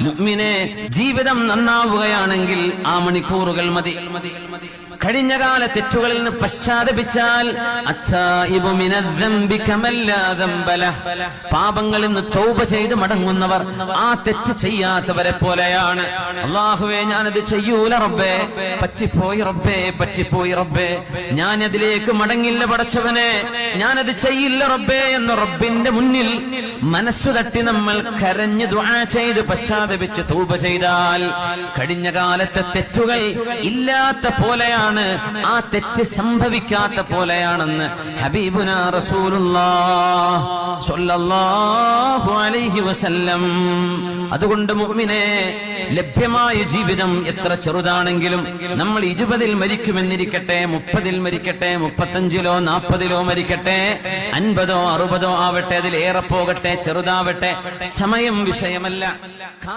മുഅ്മിനേ, ജീവിതം നന്നാവുകയാണെങ്കിൽ ആ മണിക്കൂറുകൾ മതി. കഴിഞ്ഞ കാല തെറ്റുകളിൽ നിന്ന് പശ്ചാത്തപിച്ചാൽ പാപങ്ങളിൽ നിന്ന് തൗബ ചെയ്ത് മടങ്ങുന്നവർ ആ തെറ്റ് ചെയ്യാത്തവരെ പോലെയാണ്. അല്ലാഹുവേ, ഞാനത് ചെയ്യൂല റബ്ബേ, പറ്റിപ്പോയി റബ്ബേ, പറ്റിപ്പോയി റബ്ബേ, ഞാൻ അതിലേക്ക് മടങ്ങില്ല പടച്ചവനെ, ഞാനത് ചെയ്യില്ല റബ്ബേ എന്ന് റബ്ബിന്റെ മുന്നിൽ മനസ്സു തട്ടി നമ്മൾ കരഞ്ഞ് ദുആ ചെയ്ത് പശ്ചാത്തപിച്ച് തൗബ ചെയ്താൽ കഴിഞ്ഞ കാലത്തെ തെറ്റുകൾ ഇല്ലാത്ത പോലെയാണ്, ആ തെറ്റ് സംഭവിക്കാത്ത പോലെയാണെന്ന് ഹബീബുനാ റസൂലുള്ളാഹ് സ്വല്ലല്ലാഹു അലൈഹി വസല്ലം. അതുകൊണ്ട് മുഅ്മിനേ, ലഭ്യമായ ജീവിതം എത്ര ചെറുതാണെങ്കിലും നമ്മൾ 20-ൽ മരിക്കുമെന്നിരിക്കട്ടെ, 30-ൽ മരിക്കട്ടെ, 35-ലോ 40-ലോ മരിക്കട്ടെ, 50-ഓ 60-ഓ ആവട്ടെ, അതിലേറെ പോകട്ടെ, ചെറുതാവട്ടെ, സമയം വിഷയമല്ല.